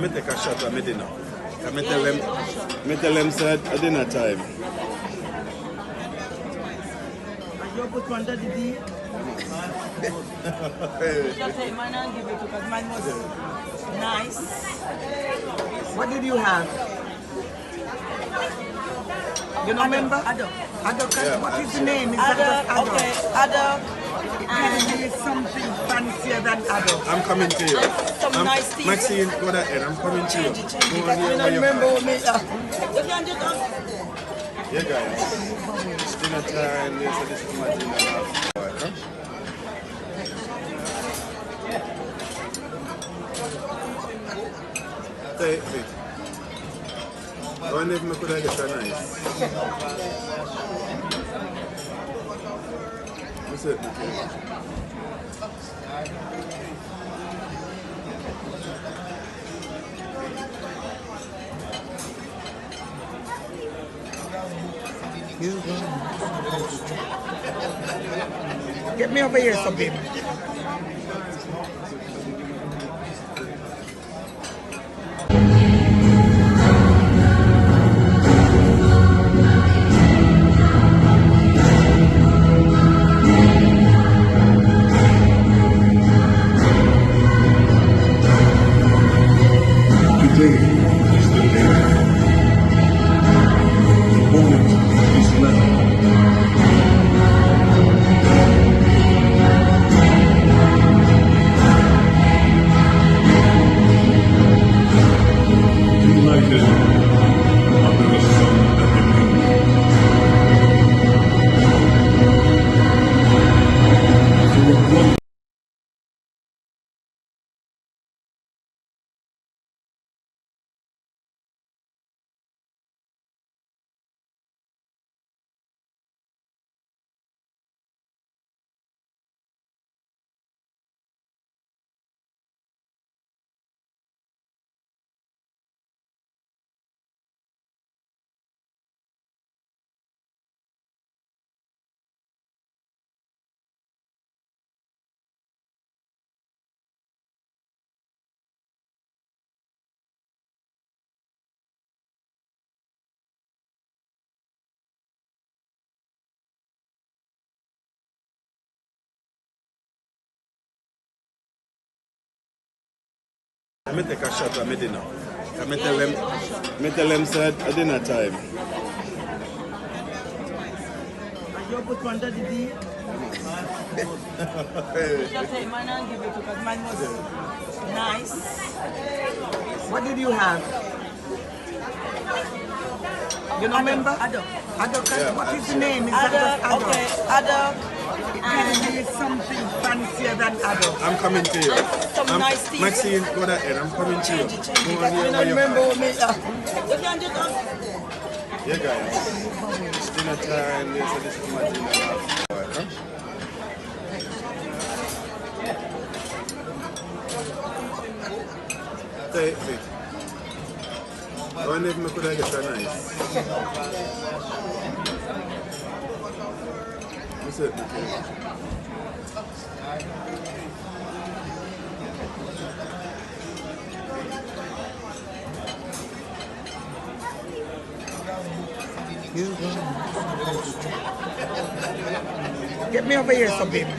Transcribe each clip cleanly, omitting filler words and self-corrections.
me take a shot of my dinner. Me tell them say at dinner time. And you put one to the deal? Just say mine and give it to because mine was nice. What did you have? You don't remember? Adok. Yeah, what is the name? Is that just Adok? Okay, Adok. It is something fancier than Adok. I'm coming to you. Some nice tea. Maxine, go ahead. I'm coming to you. Change it. I don't remember what me. You can just Yeah, guys. It's dinner time. This is my dinner. Huh? Take it. I wonder if I could have get a nice. What's it? get me over here, so baby. Today is the day. The moment is now. United under the sun and the moon. You are one. Me take a shot of my dinner. Me tell them say at dinner time. And you put one to the deal? Just say mine and give it to because mine was nice. What did you have? You don't remember? Adok. Yeah, what is the name? Is that just Adok? Okay, Adok. It is something fancier than Adok. I'm coming to you. Some nice tea. Maxine, go ahead. I'm coming to you. Change it. Go I on here don't where you remember are. what me. You can just Yeah, guys. It's dinner time. This is my dinner. Huh? Take it. I wonder if I could have get a nice. What's it? get me over here, so baby.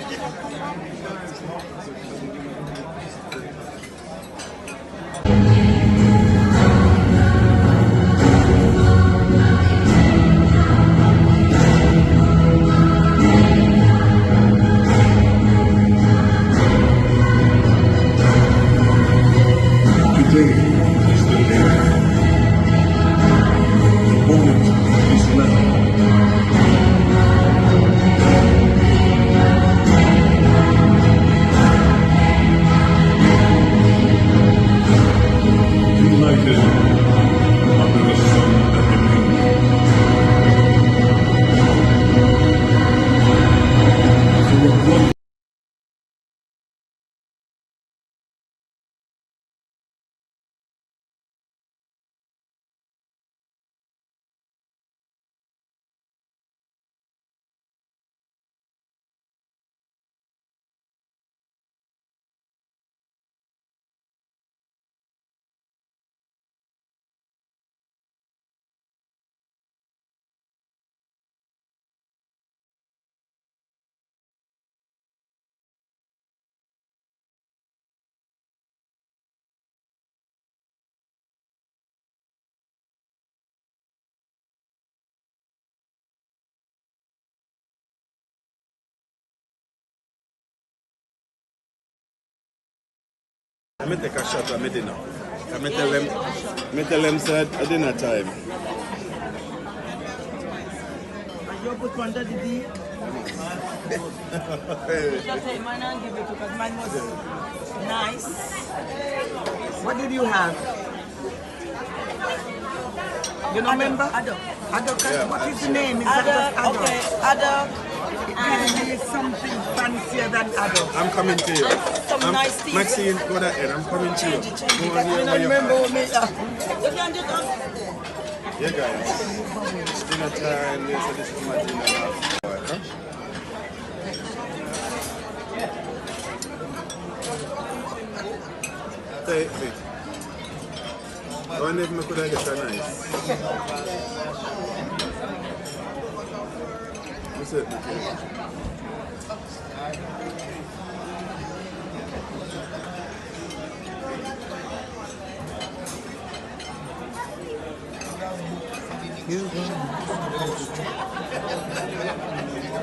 Today is the day. The moment is now. I may take a shot at my dinner. I may tell them say at dinner time. And you put one to the D. Just take mine and give it to because mine was nice. What did you have? You know, remember? Adult. Yeah, What is the name? Is that just Adult. adult? Okay. Adult. Can be something fancier than adult. I'm coming to you. Some nice tea. Maxine, go ahead. I'm coming to you. Change it. Go on here You where you remember are. what me? You can just Yeah, guys. It's dinner time. So this is my dinner now. Huh? Take it. I wonder if I could have get a nice. What's it?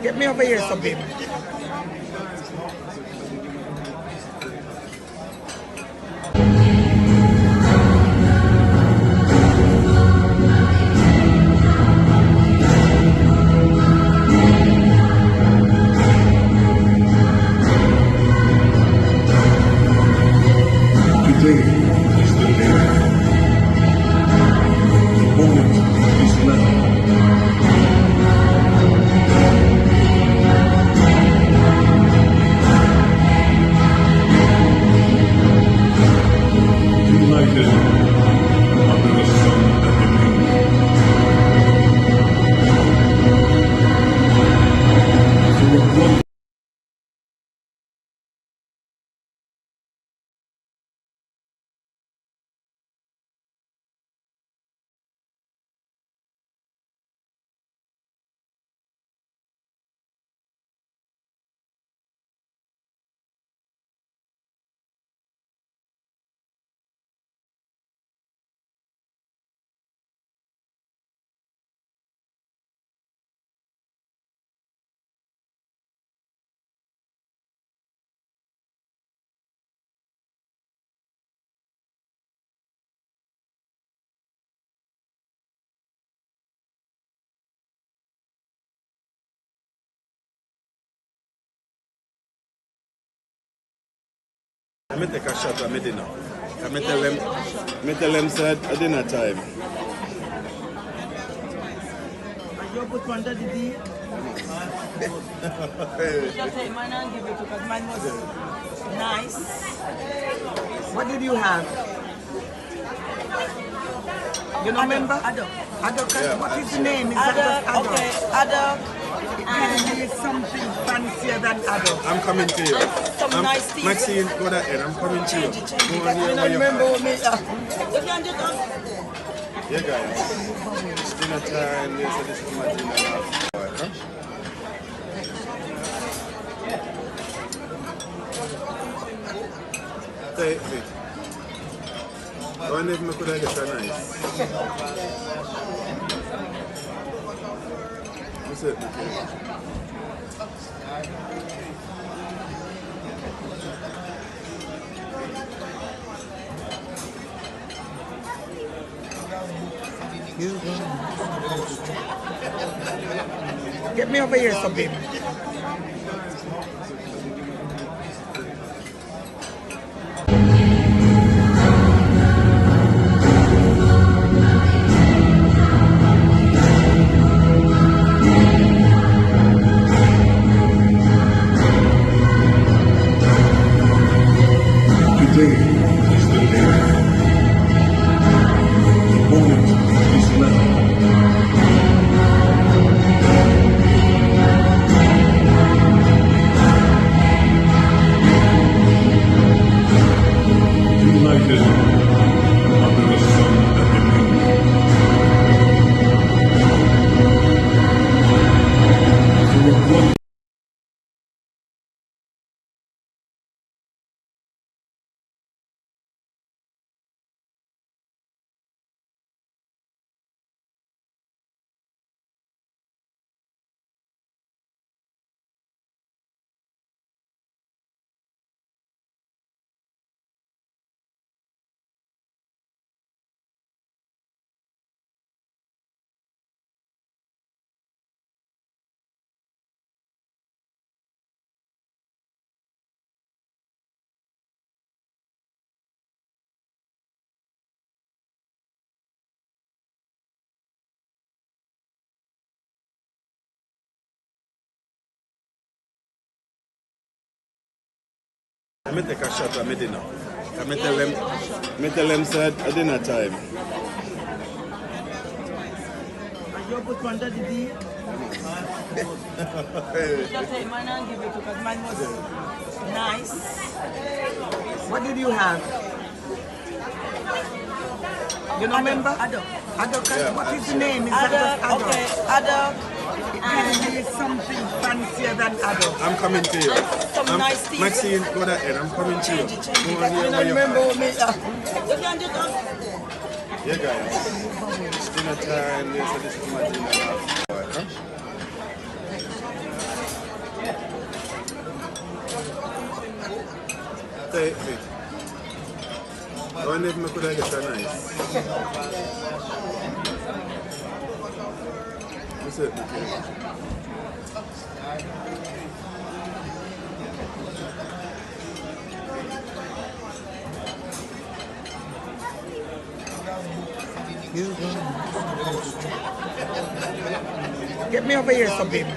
Get me over here, some baby. Today is the day. The moment is now. United under the sun and the moon. Through a I may take a shot at my dinner. I may tell them say at dinner time. And you put one to the D. Just take mine and give it to because mine was nice. What did you have? You know, remember? Adult. What is the name? Is that just Adult. adult? Okay. Adult. Can be something fancier than adult. I'm coming to you. Some nice tea. Maxine, go ahead. I'm coming to you. Change it. Go on here You where you remember are. what me? You can just Yeah, guys. It's dinner time. So this is my dinner now. Huh? Take it. I wonder if I could have get a nice. What's it? Get me over here, some baby. Today is the day. The moment is now. United under the sun and the moon. Through a blood me take a shot of my dinner. Me tell them say at dinner time. You put one that the Just say man and give it to because man was nice. What did you have? You know, remember? Adok. Adok. Yeah. What is the name? Is that just Adok, Adok? okay, Adok. It is something fancier than Adok. I'm coming to you. Some nice things. Maxine, go ahead. I'm coming to you. Change it. Go on here You where you remember are. me? You can just Yeah, guys. It's dinner time. So this is my dinner now. Huh? Take it. I wonder if I could have get a nice. What's it? Get me over here, so baby.